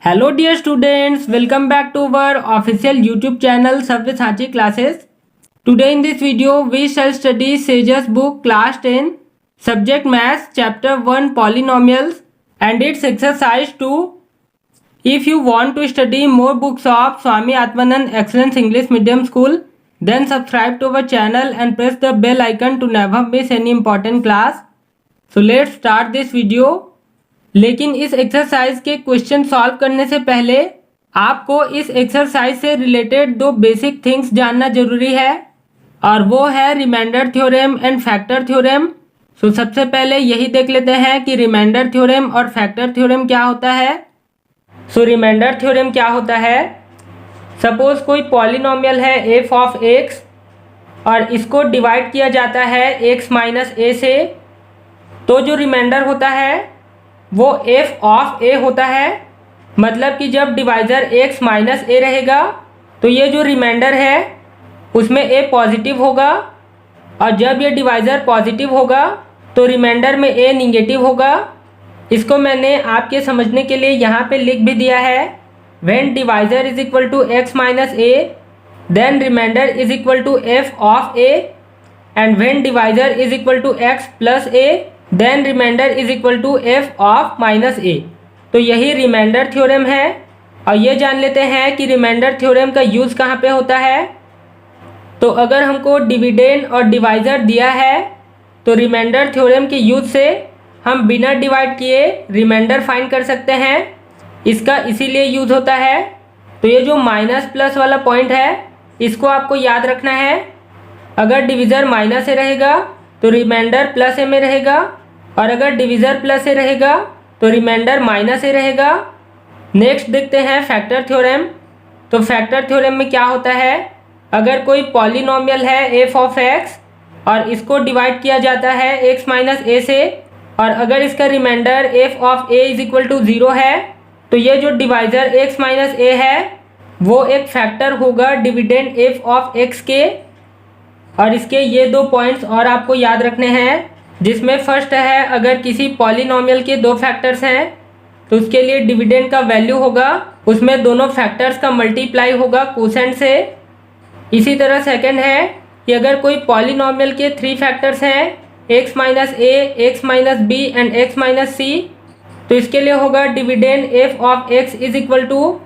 Hello dear students, welcome back to our official YouTube channel Sarvya Classes. Today in this video we shall study Sage's book Class 10 Subject Maths Chapter 1 Polynomials and its exercise 2. If you want to study more books of Swami Atmanand Excellence English Medium School, then subscribe to our channel and press the bell icon to never miss any important class. So let's start this video. लेकिन इस exercise के question solve करने से पहले आपको इस exercise से related दो बेसिक थिंग्स जानना जरूरी है और वो है remainder theorem and factor theorem. So सबसे पहले यही देख लेते हैं कि रिमाइंडर थ्योरम और फैक्टर थ्योरम क्या होता है। सो रिमाइंडर थ्योरम क्या होता है, सपोज कोई पॉलिनोमियल है एफ ऑफ एक्स और इसको डिवाइड किया जाता है एक्स माइनस ए से, तो जो रिमाइंडर होता है वो एफ ऑफ ए होता है। मतलब कि जब डिवाइजर एक्स माइनस ए रहेगा तो ये जो रिमाइंडर है उसमें ए पॉजिटिव होगा और जब ये डिवाइजर पॉजिटिव होगा तो रिमाइंडर में ए निगेटिव होगा। इसको मैंने आपके समझने के लिए यहाँ पे लिख भी दिया है। When divisor is equal to x minus a then remainder is equal to f of a and when divisor is equal to x plus a then remainder is equal to f of minus a. तो यही remainder theorem है। और ये जान लेते हैं कि remainder theorem का यूज़ कहाँ पे होता है। तो अगर हमको डिविडेंड और डिवाइजर दिया है तो रिमाइंडर थ्योरम के यूज़ से हम बिना डिवाइड किए रिमाइंडर फाइंड कर सकते हैं। इसका इसीलिए यूज़ होता है। तो ये जो माइनस प्लस वाला पॉइंट है इसको आपको याद रखना है। अगर डिविज़र माइनस ए रहेगा तो रिमाइंडर प्लस ए में रहेगा और अगर डिविज़र प्लस ए रहेगा तो रिमाइंडर माइनस ए रहेगा। नेक्स्ट देखते हैं फैक्टर थ्योरम। तो फैक्टर थ्योरम में क्या होता है, अगर कोई पॉलिनोमियल है एफ ऑफ एक्स और इसको डिवाइड किया जाता है एक्स माइनस ए से और अगर इसका remainder F of A is equal to 0 है तो ये जो डिवाइजर एक्स माइनस ए है वो एक फैक्टर होगा डिविडेंड एफ ऑफ एक्स के। और इसके ये दो पॉइंट्स और आपको याद रखने हैं, जिसमें फर्स्ट है अगर किसी पॉलिनोमियल के दो फैक्टर्स हैं तो उसके लिए डिविडेंड का वैल्यू होगा उसमें दोनों फैक्टर्स का मल्टीप्लाई होगा कोसेंट से। इसी तरह सेकंड है कि अगर कोई पॉलिनोमियल के 3 फैक्टर्स हैं x minus a, x minus b and x minus c, तो इसके लिए होगा dividend f of x is equal to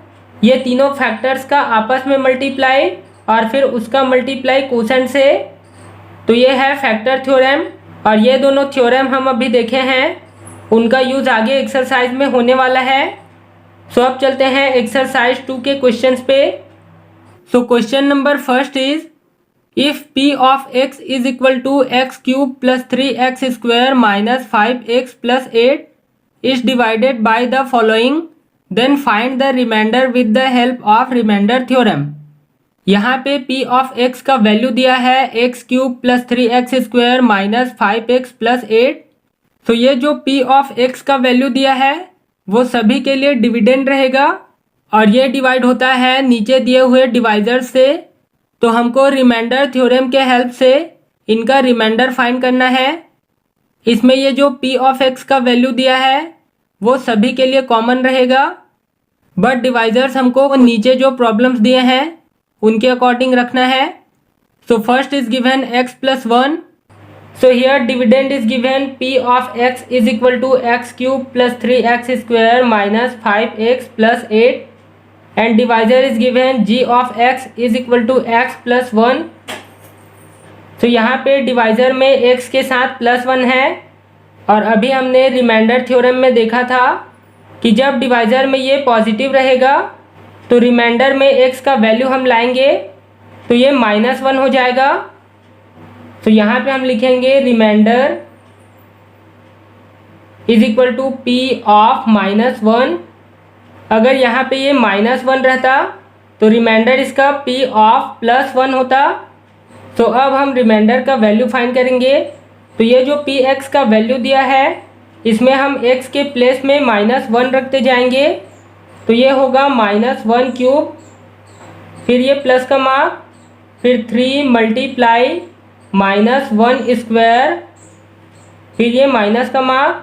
ये तीनों फैक्टर्स का आपस में मल्टीप्लाई और फिर उसका मल्टीप्लाई कोसेंट से। तो ये है फैक्टर थ्योरम और ये दोनों थ्योरम हम अभी देखे हैं, उनका यूज़ आगे एक्सरसाइज में होने वाला है। सो अब चलते हैं एक्सरसाइज 2 के क्वेश्चंस पे। So question number first is if P of x is equal to x cube plus 3x square minus 5x plus 8 is divided by the following then find the remainder with the help of remainder theorem. यहाँ पे p of x का value दिया है x cube plus 3x square minus 5x plus 8। तो ये जो p of x का value दिया है वो सभी के लिए डिविडेंड रहेगा और ये डिवाइड होता है नीचे दिए हुए डिवाइजर से। तो हमको रिमाइंडर थ्योरम के हेल्प से इनका रिमाइंडर फाइंड करना है। इसमें ये जो p ऑफ x का वैल्यू दिया है वो सभी के लिए कॉमन रहेगा, बट डिवाइजर्स हमको नीचे जो प्रॉब्लम्स दिए हैं उनके अकॉर्डिंग रखना है। So first is given x plus 1। So here dividend is given p of x is equal to x cube plus 3x square minus 5x plus 8 and divisor is given g of x is equal to x plus 1। तो यहाँ पे divisor में x के साथ plus 1 है और अभी हमने रिमाइंडर थ्योरम में देखा था कि जब डिवाइजर में ये पॉजिटिव रहेगा तो रिमाइंडर में x का वैल्यू हम लाएंगे तो ये -1 हो जाएगा। तो यहाँ पे हम लिखेंगे remainder is equal to p of -1। अगर यहाँ पे ये -1 रहता तो रिमाइंडर इसका p ऑफ +1 होता। तो अब हम रिमाइंडर का वैल्यू फाइंड करेंगे। तो ये जो px का वैल्यू दिया है इसमें हम x के प्लेस में -1 रखते जाएंगे तो ये होगा -1 क्यूब, फिर ये प्लस का मार्क, फिर 3 मल्टीप्लाई -1 स्क्वायर, फिर ये माइनस का मार्क,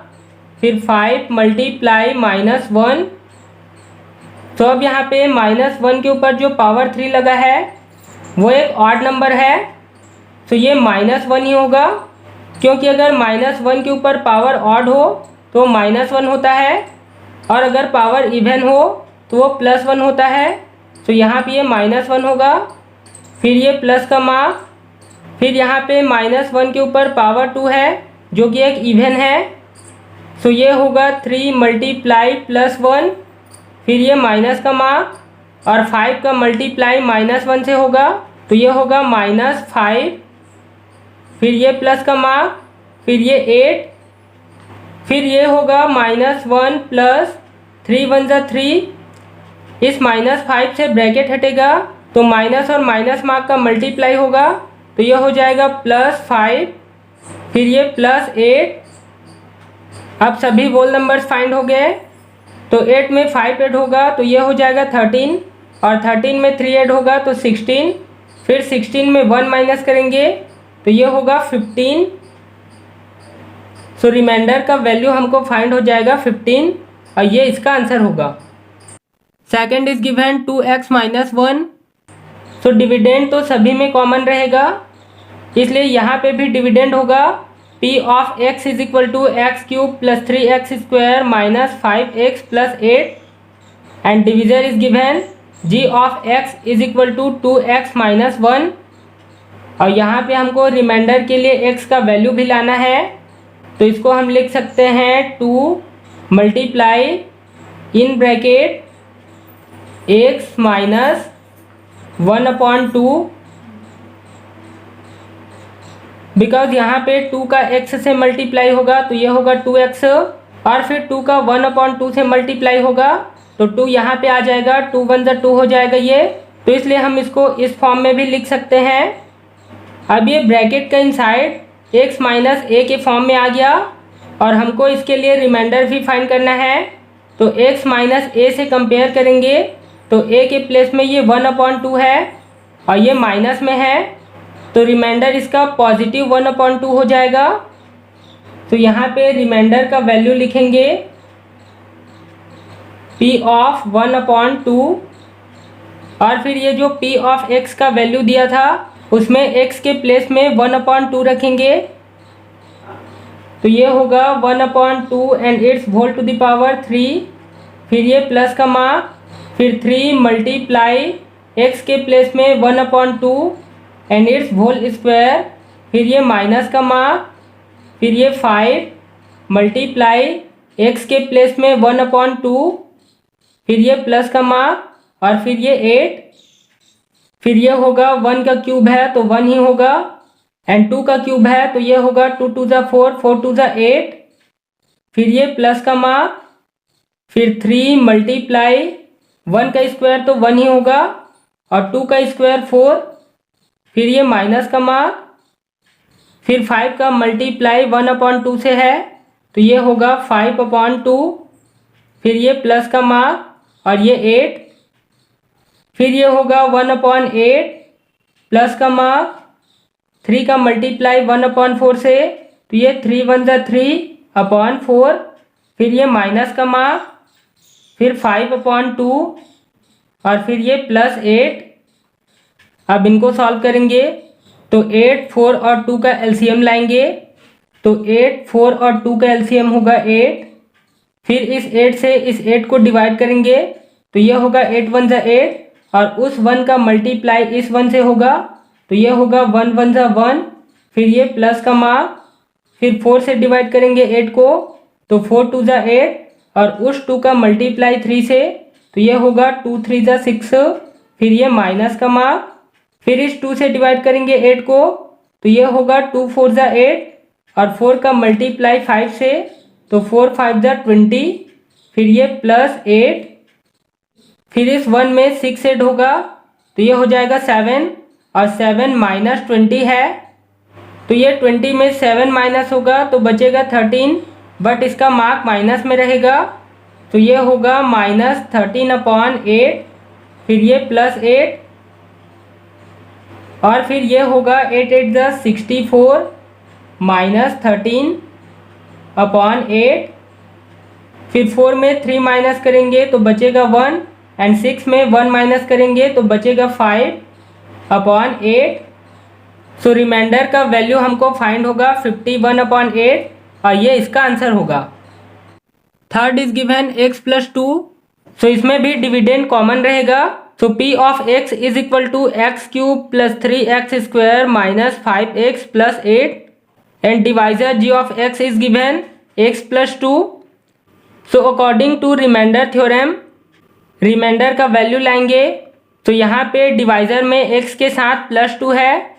फिर 5 मल्टीप्लाई -1 तो अब यहाँ पे -1 के ऊपर जो पावर 3 लगा है वो एक ऑड नंबर है, तो ये -1 ही होगा, क्योंकि अगर -1 के ऊपर पावर ऑड हो तो -1 होता है, और अगर पावर इवन हो तो वो +1 होता है। तो यहाँ पे ये -1 होगा, फिर ये प्लस का मार्क, फिर यहाँ पे -1 के ऊपर पावर 2 है जो कि एक इवन है, तो ये होगा 3 मल्टीप्लाई +1, फिर ये माइनस का मार्क, और 5 का मल्टीप्लाई -1 से होगा तो ये होगा -5, फिर ये प्लस का मार्क, फिर ये 8, फिर ये होगा -1 प्लस 3 1 जा 3, इस -5 से ब्रैकेट हटेगा तो माइनस और माइनस मार्क का मल्टीप्लाई होगा तो ये हो जाएगा +5, फिर ये +8। अब सभी होल नंबर्स फाइंड हो गए, तो 8 में 5 ऐड होगा तो ये हो जाएगा 13, और 13 में 3 ऐड होगा तो 16, फिर 16 में 1 माइनस करेंगे तो ये होगा 15। सो रिमाइंडर का वैल्यू हमको फाइंड हो जाएगा 15, और ये इसका आंसर होगा। Second is given 2x - 1। So dividend तो सभी में कॉमन रहेगा, इसलिए यहाँ पे भी डिविडेंड होगा P of x is equal to x³ + 3x² - 5x + 8, and divisor is given G of x is equal to 2x - 1, और यहाँ पे हमको रिमाइंडर के लिए x का वैल्यू भी लाना है, तो इसको हम लिख सकते हैं 2 multiply in bracket x - 1/2, because यहाँ पे 2 का x से मल्टीप्लाई होगा तो ये होगा 2x, और फिर 2 का 1/2 से मल्टीप्लाई होगा तो 2 यहाँ पे आ जाएगा, 2 1 जा 2 हो जाएगा ये, तो इसलिए हम इसको इस फॉर्म में भी लिख सकते हैं। अब ये ब्रैकेट का इनसाइड x - a के फॉर्म में आ गया, और हमको इसके लिए रिमाइंडर भी फाइंड करना है, तो x - a से कंपेयर करेंगे तो a के प्लेस में ये 1/2 है और ये माइनस में है, तो रिमाइंडर इसका पॉजिटिव 1/2 हो जाएगा। तो यहाँ पे रिमाइंडर का वैल्यू लिखेंगे P ऑफ 1/2, और फिर ये जो P ऑफ x का वैल्यू दिया था उसमें x के प्लेस में 1/2 रखेंगे, तो ये होगा 1/2 and it's whole to the power 3, फिर ये प्लस का मार्क, फिर 3 मल्टीप्लाई x के प्लेस में 1/2 एंड इट्स होल स्क्वायर, फिर ये माइनस का मार्क, फिर ये 5 मल्टीप्लाई x के प्लेस में 1/2, फिर ये प्लस का मार्क, और फिर ये 8, फिर ये होगा 1 का क्यूब है तो 1 ही होगा, एंड 2 का क्यूब है तो ये होगा 2 2 जा 4, 4 2 जा 8, फिर ये प्लस का मार्क, फिर 3 मल्टीप्लाई 1 का स्क्वायर तो 1 ही होगा, और 2 का स्क्वायर 4, फिर ये माइनस का मार्क, फिर 5 का मल्टीप्लाई 1/2 से है तो ये होगा 5/2, फिर ये प्लस का मार्क और ये 8, फिर ये होगा 1/8 प्लस का मार्क, 3 का मल्टीप्लाई 1/4 से तो ये 3 1 जा 3/4, फिर ये माइनस का मार्क, फिर 5/2, और फिर ये +8। अब इनको सॉल्व करेंगे तो 8 4 और 2 का एलसीएम लाएंगे, तो 8 4 और 2 का एलसीएम होगा 8, फिर इस 8 से इस 8 को डिवाइड करेंगे तो ये होगा 8 1 जा 8, और उस 1 का मल्टीप्लाई इस 1 से होगा तो ये होगा 1 1 जा 1, फिर ये प्लस का मार्क, फिर 4 से डिवाइड करेंगे 8 को तो 4 2 जा 8, और उस 2 का मल्टीप्लाई 3 से तो ये होगा 2 3 जा 6, फिर ये माइनस का मार्क, फिर इस 2 से डिवाइड करेंगे 8 को तो ये होगा 2 4 जा 8, और 4 का मल्टीप्लाई 5 से तो 4 5 जा 20, फिर ये +8, फिर इस 1 में 6 ऐड होगा तो ये हो जाएगा 7, और 7 - 20 है तो ये 20 में 7 माइनस होगा तो बचेगा 13, बट इसका मार्क माइनस में रहेगा तो ये होगा -13/8, फिर ये +8, और फिर ये होगा 8 8 जा 64 -13/8, फिर 4 में 3 माइनस करेंगे तो बचेगा 1, एंड 6 में 1 माइनस करेंगे तो बचेगा 5/8। सो रिमाइंडर का वैल्यू हमको फाइंड होगा 51/8 और ये इसका आंसर होगा। Third is given x plus 2। So इसमें भी डिविडेंड कॉमन रहेगा। So p of x is equal to x cube plus 3x square minus 5x plus 8 and divisor g of x is given x plus 2। So according to remainder theorem remainder का value लाएंगे। तो यहाँ पे divisor में x के साथ plus 2 है,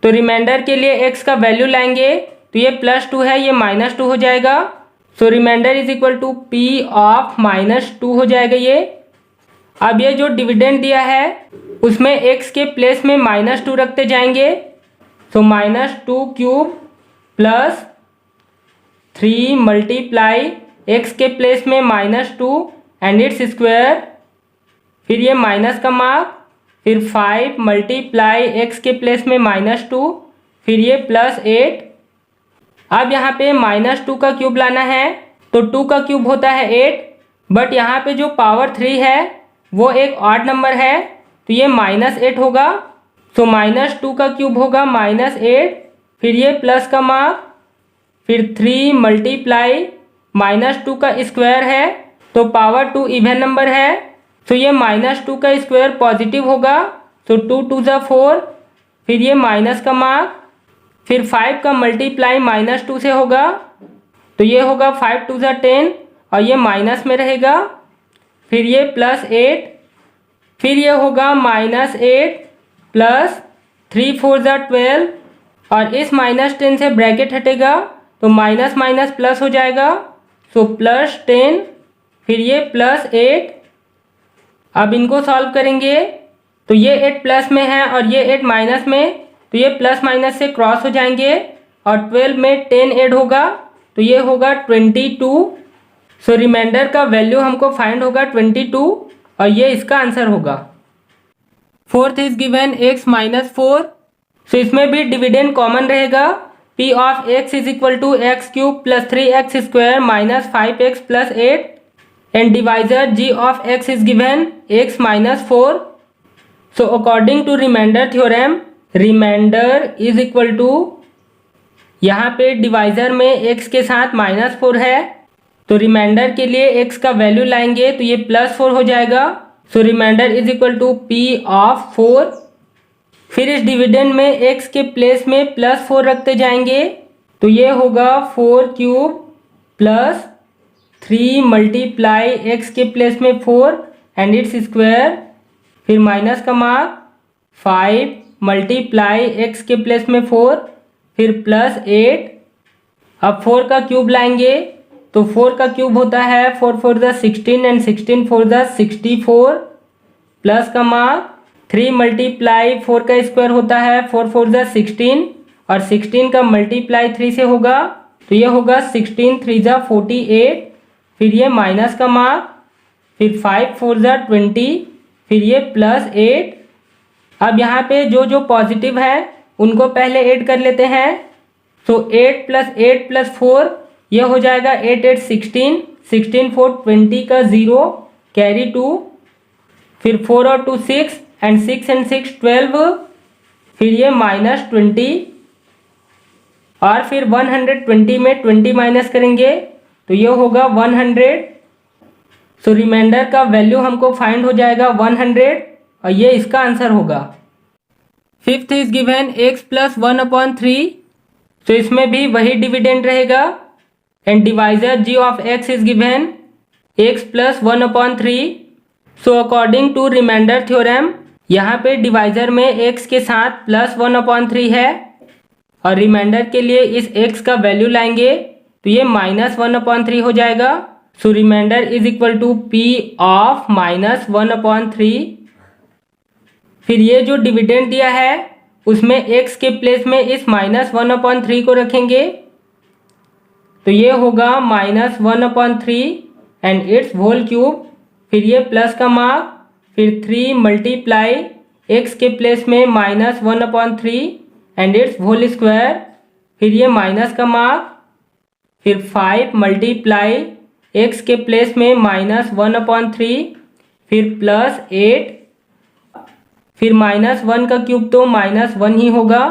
तो रिमाइंडर के लिए x का वैल्यू लाएंगे तो ये प्लस 2 है, ये माइनस 2 हो जाएगा। So remainder is equal to p of -2 हो जाएगा ये। अब ये जो डिविडेंड दिया है उसमें x के प्लेस में -2 रखते जाएंगे। सो -2 क्यूब प्लस 3 मल्टीप्लाई x के प्लेस में -2 एंड इट्स स्क्वायर, फिर ये माइनस का मार्क, फिर 5 मल्टीप्लाई x के प्लेस में -2, फिर ये प्लस 8। अब यहाँ पे -2 का क्यूब लाना है तो 2 का क्यूब होता है 8, बट यहाँ पे जो पावर 3 है वो एक ऑड नंबर है तो ये -8 होगा। सो -2 का क्यूब होगा -8, फिर ये प्लस का मार्क, फिर 3 मल्टीप्लाई -2 का स्क्वायर है तो पावर 2 इवन नंबर है तो ये -2 का स्क्वायर पॉजिटिव होगा। तो 2 2 ज़ा 4, फिर ये माइनस का मार्क, फिर 5 का मल्टीप्लाई -2 से होगा तो ये होगा 5 2 ज़ा 10 और ये माइनस में रहेगा, फिर ये प्लस 8, फिर ये होगा -8 प्लस 3 4 ज़ा 12 और इस -10 से ब्रैकेट हटेगा तो माइनस माइनस प्लस हो जाएगा। सो प्लस 10, फिर ये प्लस 8। अब इनको सॉल्व करेंगे तो ये 8 प्लस में है और ये 8 माइनस में, तो ये प्लस माइनस से क्रॉस हो जाएंगे और 12 में 10 ऐड होगा तो ये होगा 22। सो रिमाइंडर का वैल्यू हमको फाइंड होगा 22 और ये इसका आंसर होगा। Fourth is given x -4। So इसमें भी डिविडेंड कॉमन रहेगा। p of x is equal to x cube plus 3x square minus 5x plus 8 and divisor g of x is given x -4। So according to remainder theorem remainder is equal to, यहाँ पे divisor में x के साथ -4 है तो reminder के लिए x का वैल्यू लाएंगे तो ये +4 हो जाएगा। So remainder is equal to p of 4। फिर इस डिविडेंड में x के प्लेस में +4 रखते जाएंगे तो ये होगा 4 क्यूब प्लस 3 मल्टीप्लाई x के प्लेस में 4 एंड इट्स स्क्वायर, फिर माइनस का मार्क, 5 मल्टीप्लाई x के प्लेस में 4, फिर प्लस 8। अब 4 का क्यूब लाएंगे तो 4 का क्यूब होता है 4 4 ज़ा 16 एंड 16 4 ज़ा 64, प्लस का मार्क, 3 मल्टीप्लाई 4 का स्क्वायर होता है 4 4 ज़ा 16 और 16 का मल्टीप्लाई 3 से होगा तो ये होगा 16 3 ज़ा 48, फिर ये माइनस का मार्क, फिर 5 4 ज़ा 20, फिर ये प्लस 8। अब यहाँ पे जो जो पॉजिटिव है उनको पहले ऐड कर लेते हैं। सो 8 + 8 + 4 ये हो जाएगा 8 8 16, 16 4 20 का 0 कैरी 2, फिर 4 और 2 6 एंड 6 एंड 6 12, फिर ये -20 और फिर 120 में 20 माइनस करेंगे तो ये होगा 100। सो रिमाइंडर का वैल्यू हमको फाइंड हो जाएगा 100 और ये इसका आंसर होगा। Fifth is given x + 1/3। तो इसमें भी वही डिविडेंड रहेगा and divisor g of x is given x + 1/3। So according to remainder theorem यहाँ पे डिवाइजर में x के साथ +1/3 है और रिमाइंडर के लिए इस x का वैल्यू लाएंगे तो ये -1/3 हो जाएगा। So remainder is equal to p of -1/3। फिर ये जो डिविडेंड दिया है उसमें x के प्लेस में इस -1/3 को रखेंगे तो ये होगा -1/3 एंड इट्स होल क्यूब, फिर ये प्लस का मार्क, फिर 3 मल्टीप्लाई x के प्लेस में -1/3 एंड इट्स होल स्क्वायर, फिर ये माइनस का मार्क, फिर 5 मल्टीप्लाई x के प्लेस में -1/3 फिर प्लस 8, फिर -1 का क्यूब तो -1 ही होगा,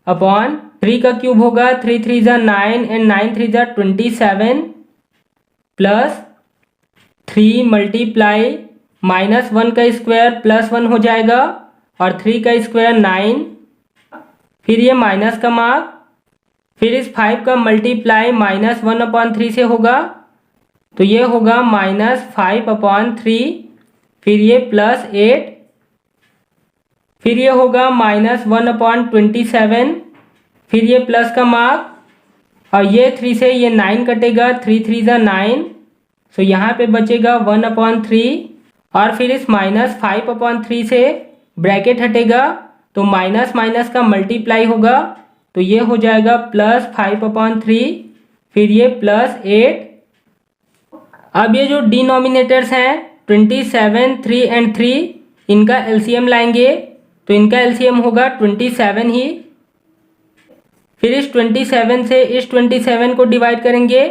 अपॉन 3 का क्यूब होगा 3 3 जा 9 एंड 9 3 जा 27, प्लस 3 मल्टीप्लाई -1 का स्क्वायर +1 हो जाएगा और 3 का स्क्वायर 9, फिर ये माइनस का मार्क, फिर इस 5 का मल्टीप्लाई -1/3 से होगा, तो ये होगा -5/3, फिर ये +8, फिर ये होगा -1/27, फिर ये प्लस का मार्क और ये 3 से ये 9 कटेगा, 3 3 जा 9, सो यहाँ पे बचेगा 1/3 और फिर इस -5/3 से ब्रैकेट हटेगा तो माइनस माइनस का मल्टीप्लाई होगा, तो ये हो जाएगा +5/3, फिर ये +8। अब ये जो डिनोमिनेटर्स हैं 27, 3 एंड 3, इनका एलसीएम लाएंगे तो इनका एलसीएम होगा 27 ही, फिर इस 27 से इस 27 को डिवाइड करेंगे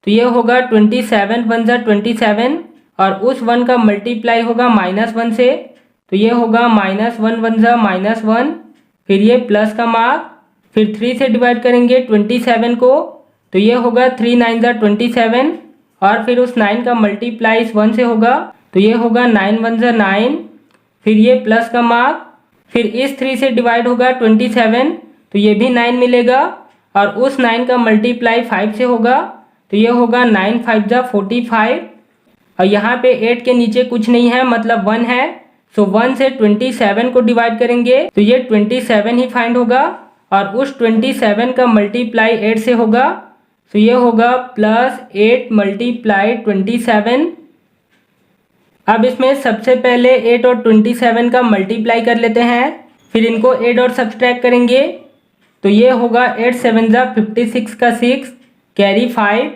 तो ये होगा 27 1 जा 27 और उस 1 का मल्टीप्लाई होगा -1 से, तो ये होगा -1 1 जा -1, फिर ये प्लस का मार्क, फिर 3 से डिवाइड करेंगे 27 को तो ये होगा 3 9 जा 27 और फिर उस 9 का मल्टीप्लाई इस 1 से होगा तो ये होगा 9 1 जा 9, फिर ये प्लस का मार्क, फिर इस 3 से डिवाइड होगा 27 तो ये भी 9 मिलेगा और उस 9 का मल्टीप्लाई 5 से होगा तो ये होगा 9 5 जा 45 और यहाँ पे 8 के नीचे कुछ नहीं है मतलब 1 है, सो 1 से 27 को डिवाइड करेंगे तो ये 27 ही फाइंड होगा और उस 27 का मल्टीप्लाई 8 से होगा, तो ये होगा +8 × 27। अब इसमें सबसे पहले 8 और 27 का मल्टीप्लाई कर लेते हैं, फिर इनको ऐड और सब्सट्रैक्ट करेंगे तो ये होगा 8 7 जा 56 का 6 कैरी 5,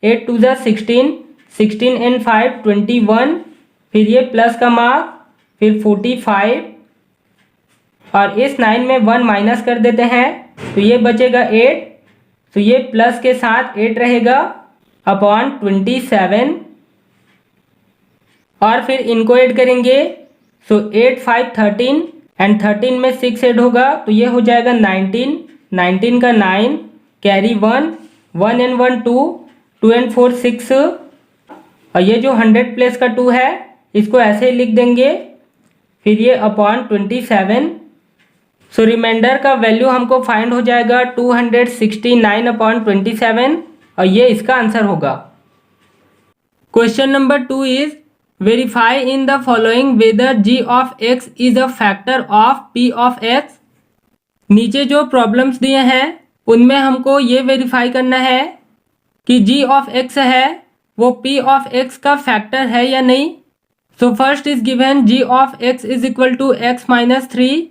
8 2 जा 16, 16 एंड 5 21, फिर ये प्लस का मार्क, फिर 45 और इस 9 में 1 माइनस कर देते हैं तो ये बचेगा 8, तो ये प्लस के साथ 8 रहेगा अपॉन 27 और फिर इनको ऐड करेंगे, सो 8 5 13 एंड 13 में 6 ऐड होगा तो ये हो जाएगा 19, 19 का 9 कैरी 1, 1 एंड 1 2, 2 एंड 4 6 और ये जो 100 प्लेस का 2 है इसको ऐसे ही लिख देंगे, फिर ये अपॉन 27, सो रिमाइंडर का वैल्यू हमको फाइंड हो जाएगा 269/27 और ये इसका आंसर होगा। Question number 2 is verify in the following whether g of x is a factor of p of x। नीचे जो प्रॉब्लम्स दिए हैं उनमें हमको ये वेरीफाई करना है कि g ऑफ x है वो p ऑफ x का फैक्टर है या नहीं। So first is given g of x is equal to x minus 3,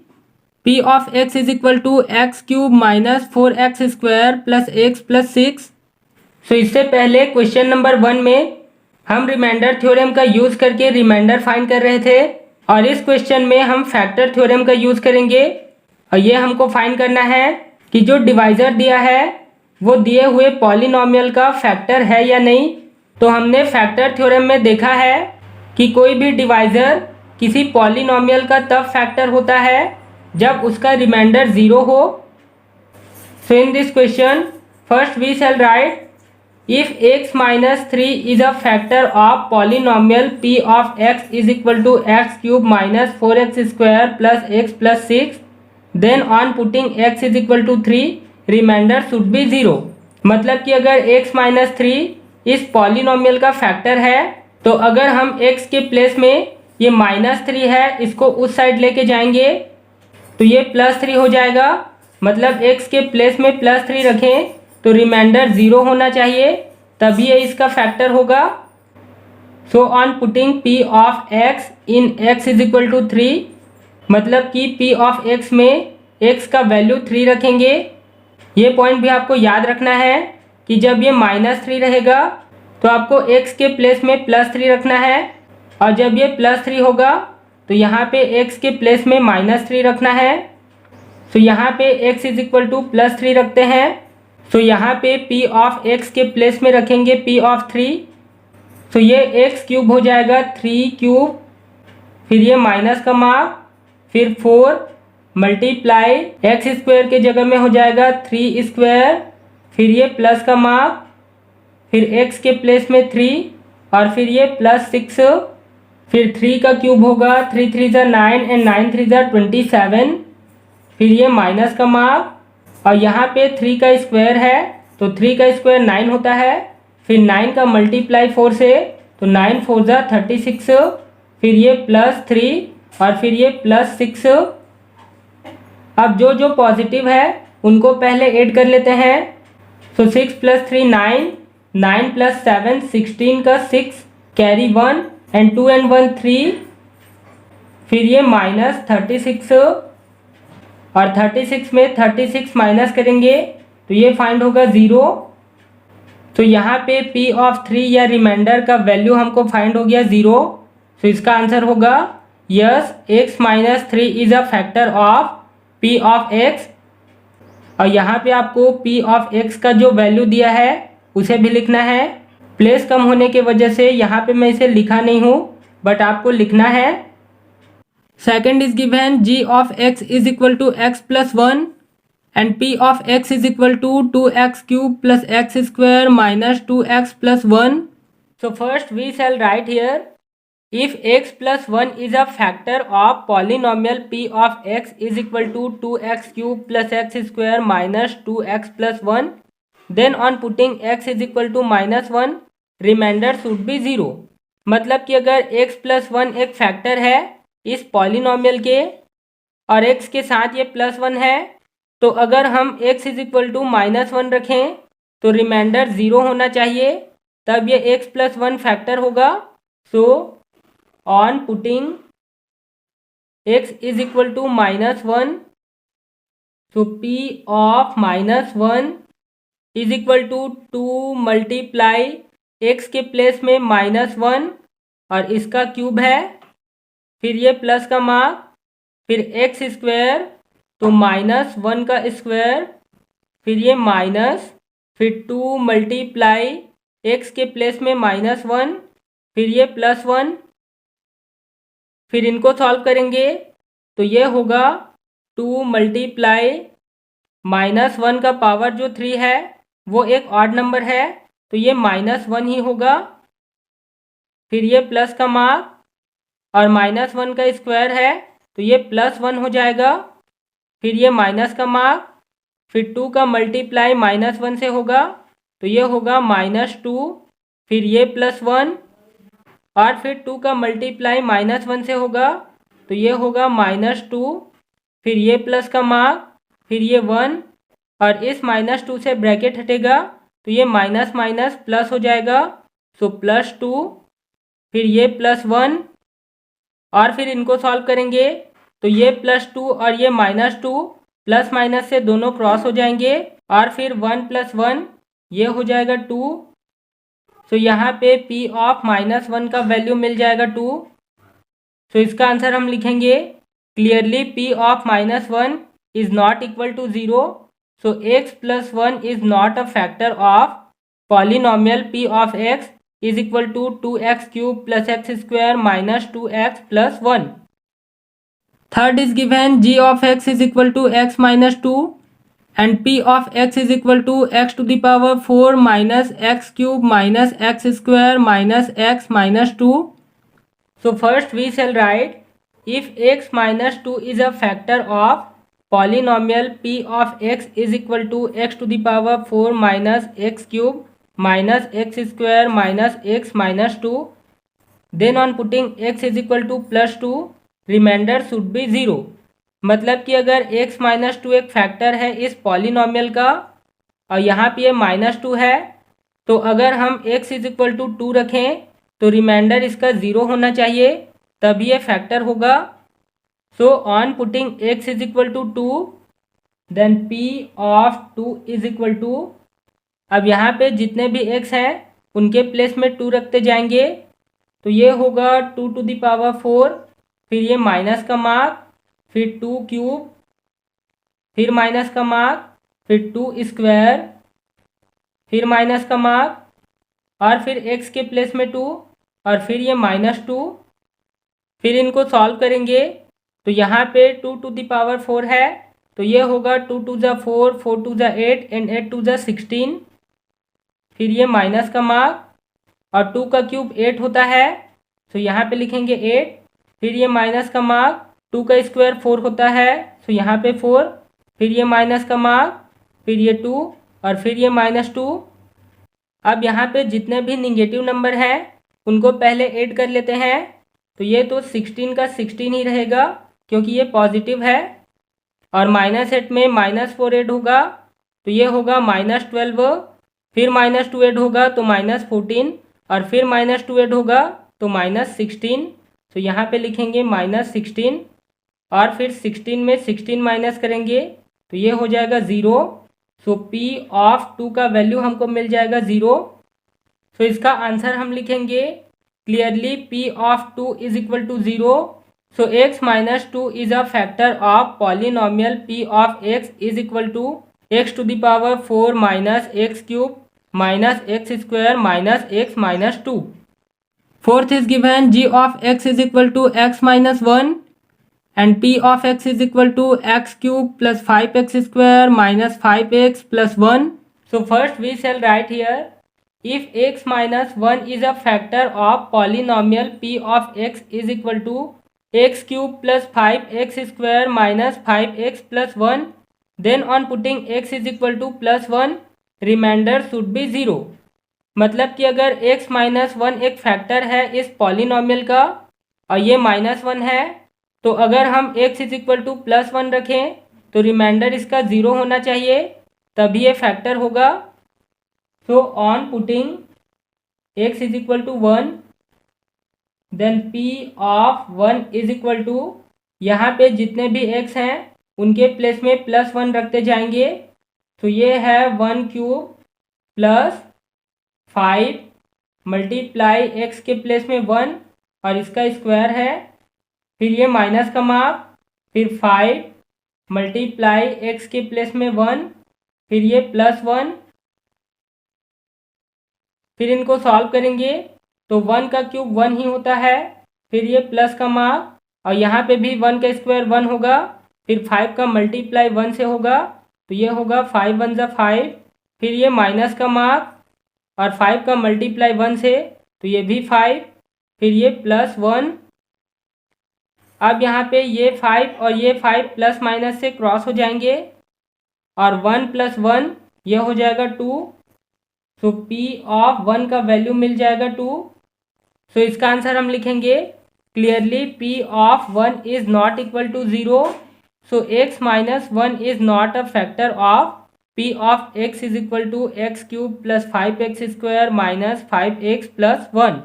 p of x is equal to x cube minus 4x square plus x plus 6। सो इससे पहले question number 1 में हम remainder theorem का use करके remainder find कर रहे थे और इस क्वेश्चन में हम फैक्टर थ्योरम का यूज करेंगे और ये हमको फाइंड करना है कि जो डिवाइजर दिया है वो दिए हुए पॉलिनोमियल का फैक्टर है या नहीं। तो हमने फैक्टर थ्योरम में देखा है कि कोई भी डिवाइजर किसी पॉलिनोमियल का तब फैक्टर होता है जब उसका रिमाइंडर 0 हो। So in this question first we shall write if x minus 3 is a factor of polynomial p of x is equal to x cube minus 4x square plus x plus 6, then on putting x is equal to 3 remainder should be 0। मतलब कि अगर x minus 3 इस polynomial का factor है तो अगर हम x के प्लेस में ये -3 है इसको उस साइड लेके जाएंगे तो ये +3 हो जाएगा, मतलब x के प्लेस में +3 रखें तो रिमाइंडर 0 होना चाहिए तभी ये इसका फैक्टर होगा। So on putting p of x in x is equal to 3, मतलब कि p ऑफ x में x का वैल्यू 3 रखेंगे। ये पॉइंट भी आपको याद रखना है कि जब ये -3 रहेगा तो आपको x के प्लेस में +3 रखना है और जब ये +3 होगा तो यहाँ पे x के प्लेस में -3 रखना है। सो यहाँ पे x इज इक्वल टू +3 रखते हैं, तो यहाँ पे p ऑफ x के प्लेस में रखेंगे p ऑफ 3, तो ये x क्यूब हो जाएगा 3 क्यूब फिर ये माइनस का मार्क, फिर 4 मल्टीप्लाई एक्स स्क्वायर के जगह में हो जाएगा 3 स्क्वायर, फिर ये प्लस का मार्क, फिर एक्स के प्लेस में 3 और फिर ये +6, फिर 3 का क्यूब होगा 3 3 ज़ा 9 एंड 9 3 ज़ा 27, फिर ये माइनस का मार्क और यहाँ पे 3 का स्क्वायर है तो 3 का स्क्वायर 9 होता है, फिर 9 का मल्टीप्लाई 4 से तो 9 4 ज़ा 36, फिर ये +3 और फिर ये +6। अब जो जो पॉजिटिव है उनको पहले ऐड कर लेते हैं। सो 6 + 3 9, 9 + 7 16 का 6, कैरी 1 एंड 2 एंड 1 3, फिर ये -36 और 36 में 36 माइनस करेंगे तो ये फाइंड होगा 0। तो यहाँ पे P(3) या रिमाइंडर का वैल्यू हमको फाइंड हो गया 0। तो इसका आंसर होगा yes, x - 3 is a factor of P(x) और यहाँ पे आपको P(x) का जो वैल्यू दिया है उसे भी लिखना है। प्लेस कम होने की वजह से यहाँ पे मैं इसे लिखा नहीं हूँ, बट आपको लिखना है। Second is given g(x) is equal to x + 1 and P(x) is equal to 2x³ plus x² minus 2x plus 1. So first we shall write here, if x plus 1 is a factor of polynomial P(x) is equal to 2x³ plus x² minus 2x plus 1, then on putting x is equal to -1, remainder should be 0. मतलब कि अगर x plus 1 एक factor है इस polynomial के और x के साथ ये +1 है, तो अगर हम x इज इक्वल टू -1 रखें तो रिमाइंडर 0 होना चाहिए, तब ये x + 1 फैक्टर होगा। So on putting x is equal to -1, so P of -1 is equal to 2 multiply x के प्लेस में -1 और इसका क्यूब है, फिर ये प्लस का मार्क, फिर x² तो -1 का स्क्वायर, फिर ये माइनस, फिर 2 मल्टीप्लाई x के प्लेस में -1, फिर ये +1, फिर इनको सॉल्व करेंगे तो ये होगा 2 मल्टीप्लाई -1 का पावर जो 3 है वो एक ऑड नंबर है तो ये -1 ही होगा, फिर ये प्लस का मार्क और -1 का स्क्वायर है तो ये +1 हो जाएगा, फिर ये माइनस का मार्क, फिर 2 का मल्टीप्लाई -1 से होगा तो ये होगा -2, फिर ये +1 और फिर 2 का मल्टीप्लाई -1 से होगा तो ये होगा -2, फिर ये प्लस का मार्क, फिर ये 1 और इस -2 से ब्रैकेट हटेगा तो ये माइनस माइनस प्लस हो जाएगा, सो +2, फिर ये +1 और फिर इनको सॉल्व करेंगे तो ये +2 और ये -2 प्लस माइनस से दोनों क्रॉस हो जाएंगे और फिर 1 + 1 ये हो जाएगा 2। सो यहाँ पे P of -1 का वैल्यू मिल जाएगा 2। सो इसका आंसर हम लिखेंगे clearly P of -1 is not equal to 0। So x + 1 is not a factor of polynomial P of x is equal to 2x³ plus x² minus 2x plus 1. Third is given g of x is equal to x minus 2 and P of x is equal to x⁴ minus x³ minus x² minus x minus 2. So first we shall write, if x minus 2 is a factor of polynomial P of x is equal to x⁴ minus x³ minus x² minus x minus 2, then on putting x is equal to +2, remainder should be 0। मतलब कि अगर x - 2 एक factor है इस polynomial का और यहाँ पे ये -2 है, तो अगर हम x इज इक्वल टू 2 रखें तो रिमाइंडर इसका 0 होना चाहिए, तब ये फैक्टर होगा। So on putting x is equal to 2, then P of 2 is equal to, अब यहाँ पे जितने भी x हैं उनके प्लेस में 2 रखते जाएंगे तो ये होगा 2⁴, फिर ये माइनस का मार्क, फिर 2³, फिर माइनस का मार्क, फिर 2², फिर माइनस का मार्क और फिर x के प्लेस में 2 और फिर ये -2, फिर इनको सॉल्व करेंगे तो यहाँ पे 2 टू द पावर 4 है, तो ये होगा 2 टू ज़ा 4, 4 टू ज़ा 8 एंड 8 टू ज़ा 16। फिर ये माइनस का मार्क, और 2 का क्यूब 8 होता है, तो यहाँ पे लिखेंगे 8। फिर ये माइनस का मार्क, 2 का स्क्वायर 4 होता है, तो यहाँ पे 4। फिर ये माइनस का मार्क, फिर ये 2 और फिर ये -2। अब यहाँ पे जितने भी निगेटिव नंबर हैं उनको पहले ऐड कर लेते हैं, तो ये तो 16 का 16 ही रहेगा क्योंकि ये पॉजिटिव है, और -8 में -4 ऐड होगा तो ये होगा -12। फिर -2 ऐड होगा तो -14, और फिर -2 ऐड होगा तो -16, तो यहाँ पे लिखेंगे -16, और फिर 16 में 16 माइनस करेंगे तो ये हो जाएगा 0। सो P ऑफ 2 का वैल्यू हमको मिल जाएगा 0। सो इसका आंसर हम लिखेंगे clearly P of 2 is equal to 0। So x minus 2 is a factor of polynomial P of x is equal to x to the power 4 minus x cube minus x square minus x minus 2। Fourth is given g of x is equal to x minus 1 and p of x is equal to x cube plus 5x square minus 5x plus 1. So first we shall write here, if x minus 1 is a factor of polynomial p of x is equal to x cube plus 5x square minus 5x plus 1, then on putting x is equal to plus 1, remainder should be 0. मतलब कि अगर x minus 1 एक factor है इस polynomial का और ये -1 है, तो अगर हम x इज इक्वल टू +1 रखें तो रिमाइंडर इसका 0 होना चाहिए, तभी ये फैक्टर होगा। So on putting x is equal to 1, then p of 1 is equal to, यहाँ पे जितने भी x हैं उनके प्लेस में +1 रखते जाएंगे, तो ये है 1 क्यूब प्लस 5 मल्टीप्लाई x के प्लेस में 1 और इसका स्क्वायर है, फिर ये माइनस का मार्क, फिर 5 मल्टीप्लाई x के प्लेस में 1, फिर ये +1। फिर इनको सॉल्व करेंगे तो 1 का क्यूब 1 ही होता है, फिर ये प्लस का मार्क, और यहाँ पे भी 1 का स्क्वायर 1 होगा, फिर 5 का मल्टीप्लाई 1 से होगा तो ये होगा 5 1 ज़ा 5, फिर ये माइनस का मार्क और 5 का मल्टीप्लाई 1 से तो ये भी 5, फिर ये +1। अब यहाँ पे ये 5 और ये 5 प्लस माइनस से क्रॉस हो जाएंगे और 1 + 1 ये हो जाएगा 2। सो P ऑफ 1 का वैल्यू मिल जाएगा 2। सो इसका आंसर हम लिखेंगे clearly P of 1 is not equal to 0। So x minus 1 is not a factor of P of x is equal to x cube plus 5x square minus 5x plus 1।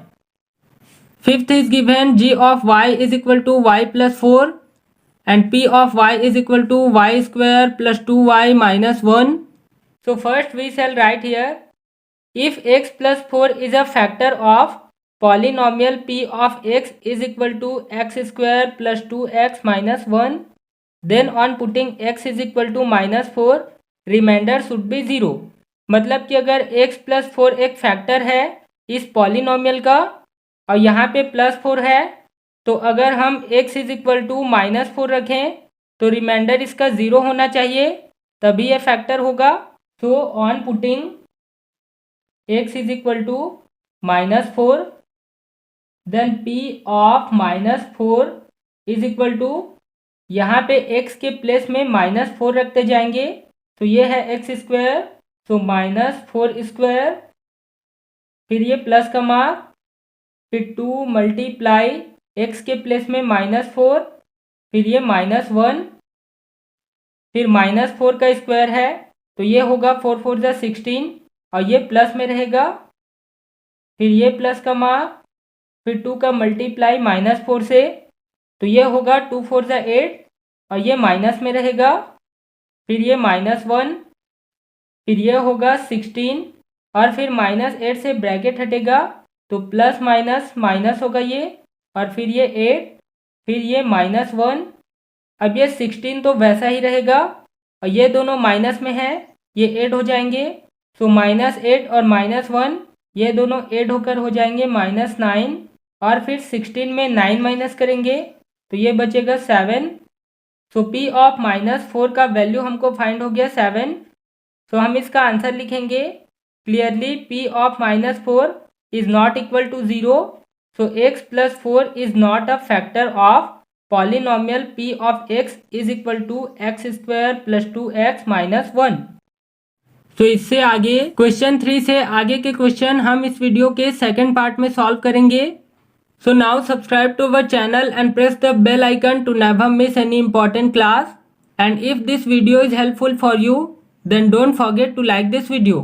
Fifth is given g of y is equal to y plus 4 and p of y is equal to y square plus 2y minus 1. So first we shall write here, if x plus 4 is a factor of polynomial p of x is equal to x square plus 2x minus 1, then on putting x is equal to -4, remainder should be 0। मतलब कि अगर x plus 4 एक factor है इस polynomial का और यहाँ पे +4 है, तो अगर हम x इज इक्वल टू -4 रखें तो रिमाइंडर इसका 0 होना चाहिए, तभी ये फैक्टर होगा। So on putting x is equal to -4, then p of -4 is equal to, यहाँ पे x के प्लेस में -4 रखते जाएंगे तो ये है एक्स स्क्वायर, सो -4 स्क्वायर, फिर ये प्लस का मार्क, फिर 2 मल्टीप्लाई एक्स के प्लेस में -4, फिर ये -1, फिर -4 का स्क्वायर है तो ये होगा 4 4 ज़ा 16 और ये प्लस में रहेगा, फिर ये प्लस का मार्क, फिर 2 का मल्टीप्लाई -4 से तो ये होगा 2 4 ज़ा 8 और ये माइनस में रहेगा, फिर ये -1, फिर ये होगा 16 और फिर -8 से ब्रैकेट हटेगा तो प्लस माइनस माइनस होगा ये, और फिर ये 8, फिर ये -1। अब ये 16 तो वैसा ही रहेगा और ये दोनों माइनस में है, ये ऐड हो जाएंगे, सो -8 और -1 ये दोनों ऐड होकर हो जाएंगे -9। और फिर 16 में 9 माइनस करेंगे तो ये बचेगा 7। सो P ऑफ -4 का वैल्यू हमको फाइंड हो गया 7। सो हम इसका आंसर लिखेंगे clearly P of -4 is not equal to 0। So x plus 4 is not a factor of polynomial P of x is equal to x square plus 2x minus 1। तो इससे आगे क्वेश्चन 3 से आगे के क्वेश्चन हम इस वीडियो के सेकंड पार्ट में सॉल्व करेंगे। So now subscribe to our channel and press the bell icon to never miss any important class. And if this video is helpful for you, then don't forget to like this video.